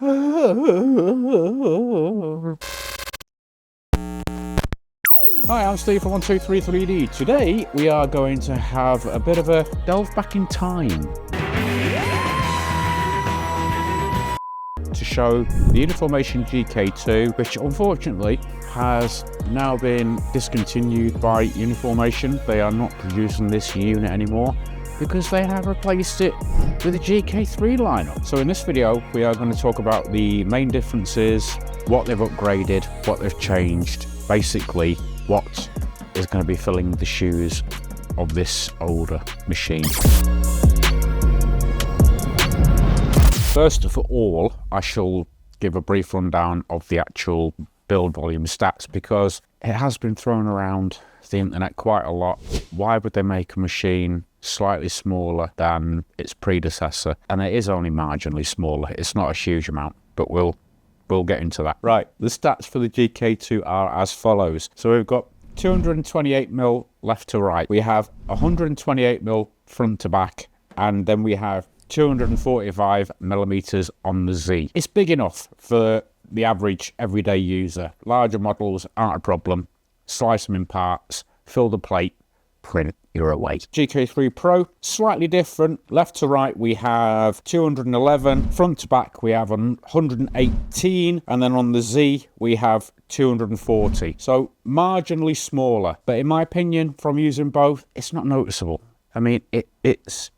Hi, I'm Steve from 1233D. Today we are going to have a bit of a delve back in time to show the Uniformation GK2, which unfortunately has now been discontinued by Uniformation. They are not producing this unit anymore because they have replaced it with a GK3 lineup. So in this video we are going to talk about the main differences, what they've upgraded, what they've changed, basically what is going to be filling the shoes of this older machine. First of all, I shall give a brief rundown of the actual build volume stats because it has been thrown around the internet quite a lot. Why would they make a machine slightly smaller than its predecessor? And it is only marginally smaller. It's not a huge amount, but we'll get into that. Right, the stats for the GK2 are as follows. So we've got 228mm left to right. We have 128mm front to back, and then we have 245mm on the Z. It's big enough for the average everyday user. Larger models aren't a problem. Slice them in parts, fill the plate, print, you're away. GK3 Pro, slightly different. Left to right we have 211, front to back we have 118, and then on the Z we have 240. So marginally smaller, but in my opinion, from using both, it's not noticeable. I mean, it's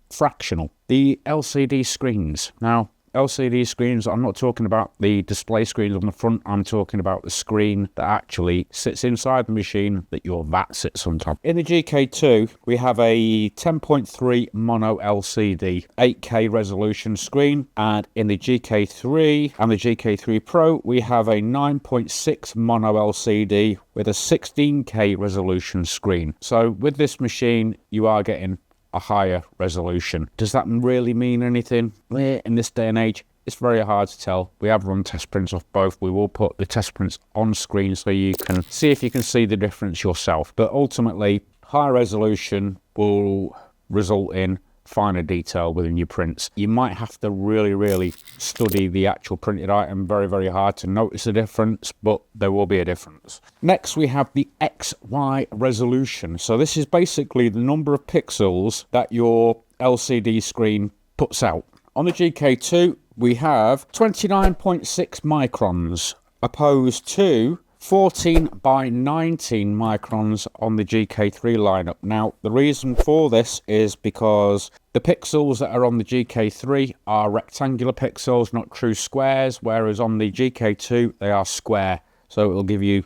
fractional. The LCD screens. Now, LCD screens, I'm not talking about the display screens on the front, I'm talking about the screen that actually sits inside the machine that your VAT sits on top. In the GK2, we have a 10.3 mono LCD 8K resolution screen, and in the GK3 and the GK3 Pro, we have a 9.6 mono LCD with a 16K resolution screen. So with this machine, you are getting a higher resolution. Does that really mean anything? In this day and age, it's very hard to tell. We have run test prints off both. We will put the test prints on screen so you can see if you can see the difference yourself. But ultimately, high resolution will result in finer detail within your prints. You might have to really study the actual printed item very hard to notice a difference, but there will be a difference. Next we have the XY resolution. So this is basically the number of pixels that your LCD screen puts out. On the GK2 we have 29.6 microns opposed to 14 by 19 microns on the GK3 lineup. Now, the reason for this is because the pixels that are on the GK3 are rectangular pixels, not true squares, whereas on the GK2 they are square. So it will give you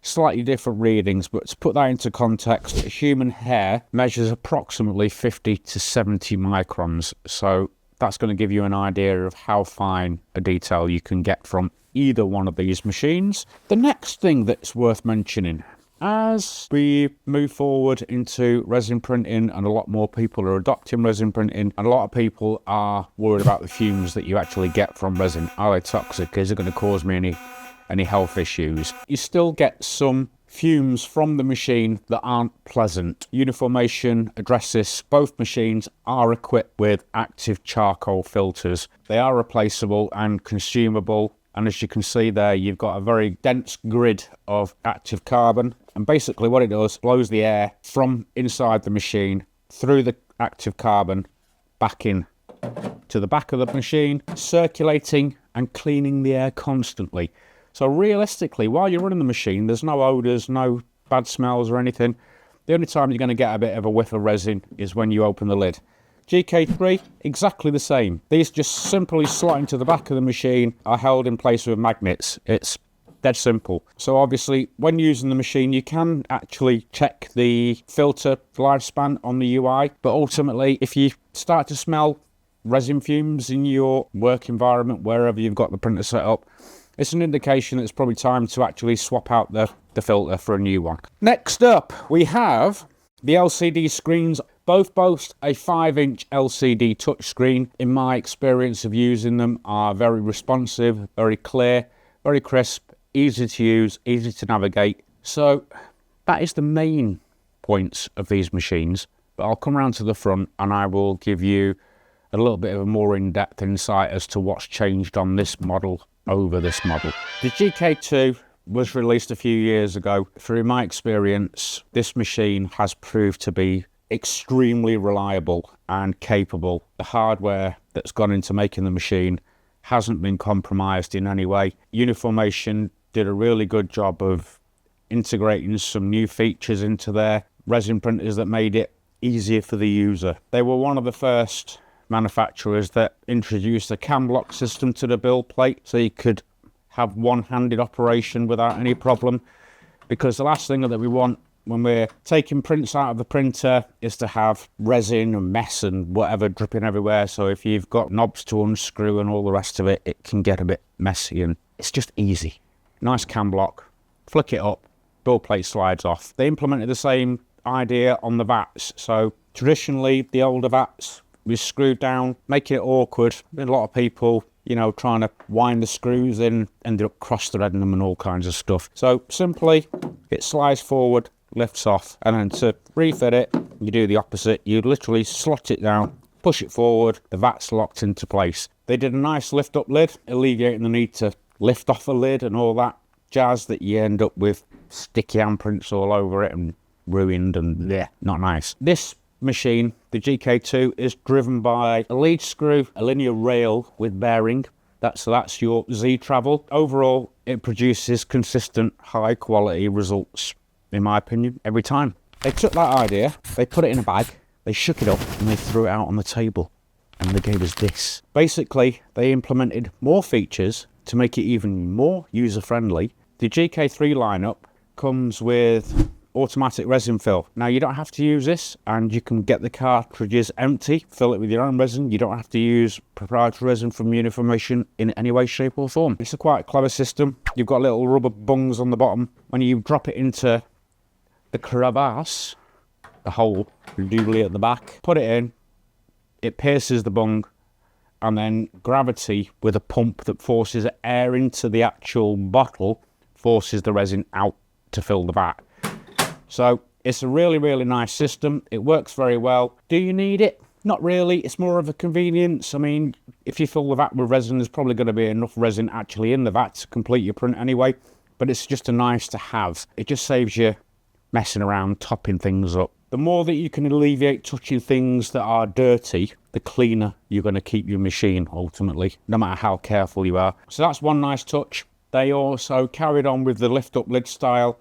slightly different readings, but to put that into context, a human hair measures approximately 50 to 70 microns. So that's going to give you an idea of how fine a detail you can get from either one of these machines. The next thing that's worth mentioning, as we move forward into resin printing and a lot more people are adopting resin printing, and a lot of people are worried about the fumes that you actually get from resin. Are they toxic? Is it going to cause me any health issues? You still get some fumes from the machine that aren't pleasant. Uniformation addresses both machines are equipped with active charcoal filters. They are replaceable and consumable. And as you can see there, you've got a very dense grid of active carbon. And basically what it does, blows the air from inside the machine through the active carbon back in to the back of the machine, circulating and cleaning the air constantly. So realistically, while you're running the machine, there's no odors, no bad smells or anything. The only time you're going to get a bit of a whiff of resin is when you open the lid. GK3, exactly the same. These just simply slot into the back of the machine, are held in place with magnets. It's dead simple. So obviously, when using the machine, you can actually check the filter lifespan on the UI, but ultimately, if you start to smell resin fumes in your work environment, wherever you've got the printer set up, it's an indication that it's probably time to actually swap out the filter for a new one. Next up, we have the LCD screens. Both boast a 5-inch LCD touchscreen. In my experience of using them, are very responsive, very clear, very crisp, easy to use, easy to navigate. So that is the main points of these machines. But I'll come around to the front and I will give you a little bit of a more in-depth insight as to what's changed on this model over this model. The GK2 was released a few years ago. Through my experience, this machine has proved to be extremely reliable and capable. The hardware that's gone into making the machine hasn't been compromised in any way. Uniformation did a really good job of integrating some new features into their resin printers that made it easier for the user. They were one of the first manufacturers that introduced a cam lock system to the build plate, so you could have one-handed operation without any problem, because the last thing that we want when we're taking prints out of the printer is to have resin and mess and whatever dripping everywhere. So if you've got knobs to unscrew and all the rest of it, it can get a bit messy, and it's just easy. Nice cam lock, flick it up, build plate slides off. They implemented the same idea on the vats. So traditionally the older vats was screwed down, making it awkward. A lot of people, you know, trying to wind the screws in, ended up cross-threading them and all kinds of stuff. So simply it slides forward, lifts off, and then to refit it, you do the opposite. You literally slot it down, push it forward, the vat's locked into place. They did a nice lift up lid, alleviating the need to lift off a lid and all that jazz that you end up with sticky handprints all over it and ruined, and yeah, not nice. This machine, the GK2, is driven by a lead screw, a linear rail with bearing. So that's your Z travel. Overall, it produces consistent, high quality results, in my opinion, every time. They took that idea, they put it in a bag, they shook it up, and they threw it out on the table, and they gave us this. Basically, they implemented more features to make it even more user-friendly. The GK3 lineup comes with automatic resin fill. Now, you don't have to use this, and you can get the cartridges empty, fill it with your own resin. You don't have to use proprietary resin from Uniformation in any way, shape or form. It's a quite clever system. You've got little rubber bungs on the bottom. When you drop it into the crevasse, the hole doodly at the back, put it in, it pierces the bung, and then gravity with a pump that forces air into the actual bottle forces the resin out to fill the vat. So it's a really, really nice system. It works very well. Do you need it? Not really. It's more of a convenience. I mean, if you fill the vat with resin, there's probably going to be enough resin actually in the vat to complete your print anyway. But it's just a nice to have. It just saves you messing around, topping things up. The more that you can alleviate touching things that are dirty, the cleaner you're going to keep your machine ultimately, no matter how careful you are. So that's one nice touch. They also carried on with the lift up lid style,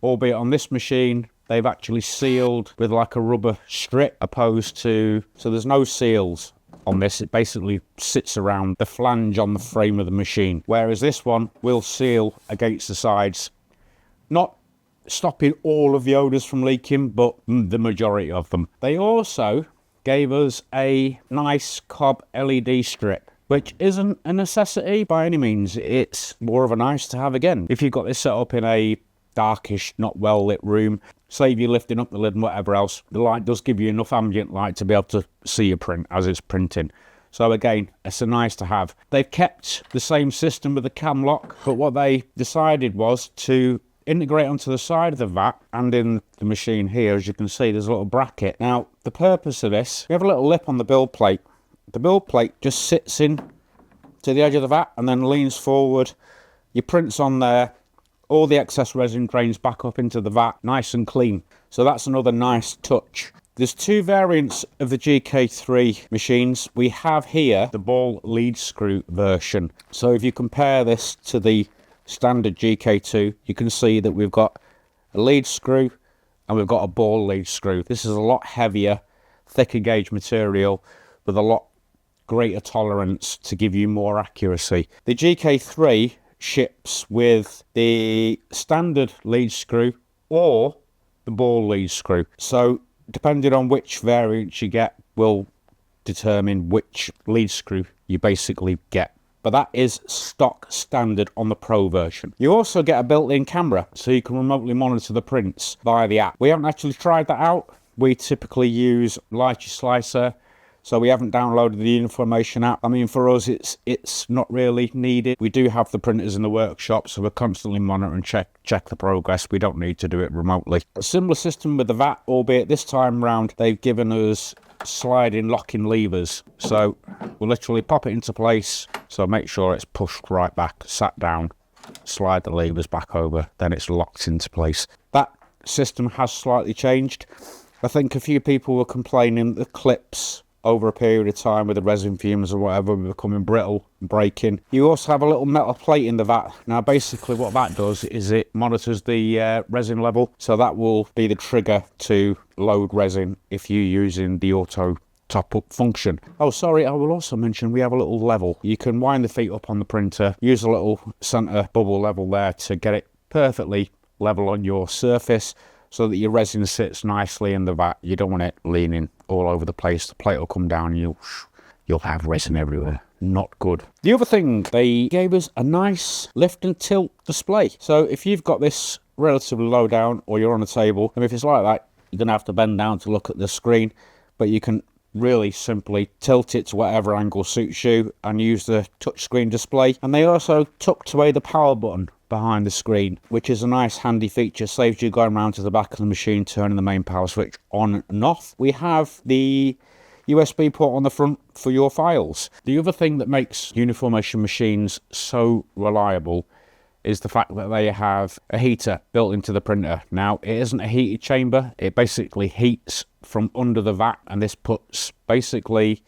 albeit on this machine they've actually sealed with like a rubber strip opposed to, so there's no seals on this. It basically sits around the flange on the frame of the machine, whereas this one will seal against the sides, not stopping all of the odors from leaking, but the majority of them. They also gave us a nice cob LED strip, which isn't a necessity by any means. It's more of a nice to have. Again, if you've got this set up in a darkish, not well lit room, save you lifting up the lid and whatever else, the light does give you enough ambient light to be able to see your print as it's printing. So again, it's a nice to have. They've kept the same system with the cam lock, but what they decided was to integrate onto the side of the vat and in the machine here. As you can see, there's a little bracket. Now, the purpose of this, we have a little lip on the build plate. The build plate just sits in to the edge of the vat and then leans forward. Your print's on there. All the excess resin drains back up into the vat, nice and clean. So that's another nice touch. There's two variants of the GK3 machines. We have here the ball lead screw version. So if you compare this to the standard GK2, you can see that we've got a lead screw and we've got a ball lead screw. This is a lot heavier, thicker gauge material with a lot greater tolerance to give you more accuracy. The GK3 ships with the standard lead screw or the ball lead screw. So depending on which variant you get will determine which lead screw you basically get. But that is stock standard on the Pro version. You also get a built-in camera, so you can remotely monitor the prints via the app. We haven't actually tried that out. We typically use Lychee Slicer, so we haven't downloaded the Uniformation app. I mean, for us, it's not really needed. We do have the printers in the workshop, so we're constantly monitoring, check the progress. We don't need to do it remotely. A similar system with the VAT, albeit this time round, they've given us sliding locking levers. So we'll literally pop it into place. So make sure it's pushed right back, sat down, slide the levers back over, then it's locked into place. That system has slightly changed. I think a few people were complaining that the clips over a period of time with the resin fumes or whatever were becoming brittle and breaking. You also have a little metal plate in the vat. Now basically what that does is it monitors the resin level, so that will be the trigger to load resin if you're using the auto top up function. Oh sorry, I will also mention we have a little level. You can wind the feet up on the printer, use a little center bubble level there to get it perfectly level on your surface, so that your resin sits nicely in the vat. You don't want it leaning all over the place. The plate will come down and you'll have resin everywhere. Not good. The other thing, they gave us a nice lift and tilt display. So if you've got this relatively low down or you're on a table, and if it's like that, you're going to have to bend down to look at the screen, but you can really simply tilt it to whatever angle suits you and use the touchscreen display. And they also tucked away the power button behind the screen, which is a nice handy feature. Saves you going around to the back of the machine, turning the main power switch on and off. We have the USB port on the front for your files. The other thing that makes Uniformation machines so reliable is the fact that they have a heater built into the printer. Now, it isn't a heated chamber. It basically heats from under the vat, and this puts basically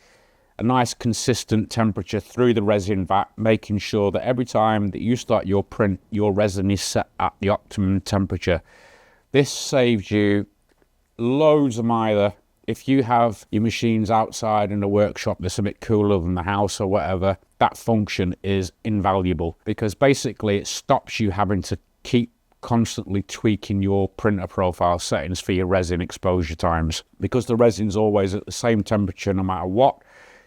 a nice consistent temperature through the resin vat, making sure that every time that you start your print, your resin is set at the optimum temperature. This saves you loads of mither. If you have your machines outside in a workshop that's a bit cooler than the house or whatever, that function is invaluable, because basically it stops you having to keep constantly tweaking your printer profile settings for your resin exposure times. Because the resin's always at the same temperature no matter what,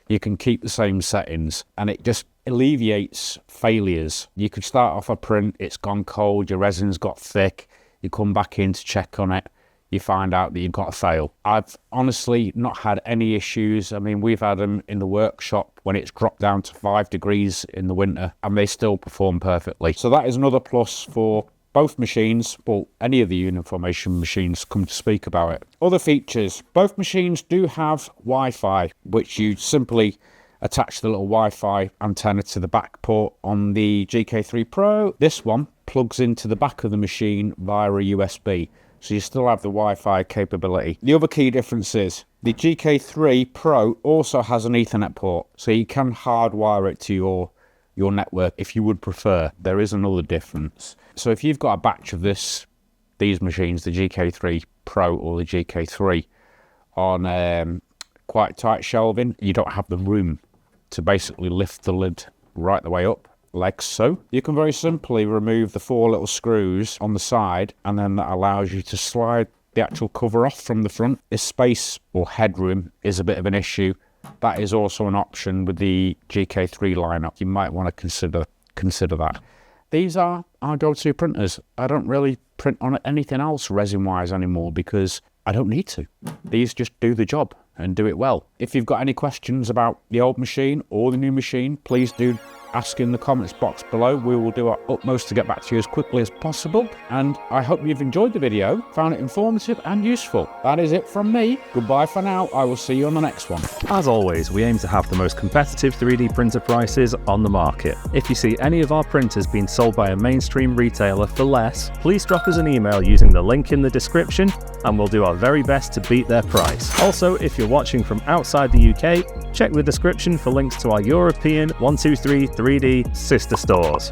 you can keep the same settings, and it just alleviates failures. You could start off a print, it's gone cold, your resin's got thick, you come back in to check on it, you find out that you've got a fail. I've honestly not had any issues. I mean, we've had them in the workshop when it's dropped down to 5 degrees in the winter, and they still perform perfectly. So that is another plus for both machines. Well, any of the Uniformation machines come to speak about it. Other features, both machines do have Wi-Fi, which you simply attach the little Wi-Fi antenna to the back port on the GK3 Pro. This one plugs into the back of the machine via a USB, so you still have the Wi-Fi capability. The other key difference is the GK3 Pro also has an Ethernet port, so you can hardwire it to your network if you would prefer. There is another difference. So if you've got a batch of these machines, the GK3 Pro or the GK3, on quite tight shelving, you don't have the room to basically lift the lid right the way up, like so. You can very simply remove the 4 little screws on the side, and then that allows you to slide the actual cover off from the front. If space or headroom is a bit of an issue, that is also an option with the GK3 lineup. You might want to consider that. These are our go-to printers. I don't really print on anything else resin-wise anymore because I don't need to. These just do the job and do it well. If you've got any questions about the old machine or the new machine, please do ask in the comments box below. We will do our utmost to get back to you as quickly as possible. And I hope you've enjoyed the video, found it informative and useful. That is it from me. Goodbye for now. I will see you on the next one. As always, we aim to have the most competitive 3D printer prices on the market. If you see any of our printers being sold by a mainstream retailer for less, please drop us an email using the link in the description and we'll do our very best to beat their price. Also, if you're watching from outside the UK, check the description for links to our European 123 3D sister stores.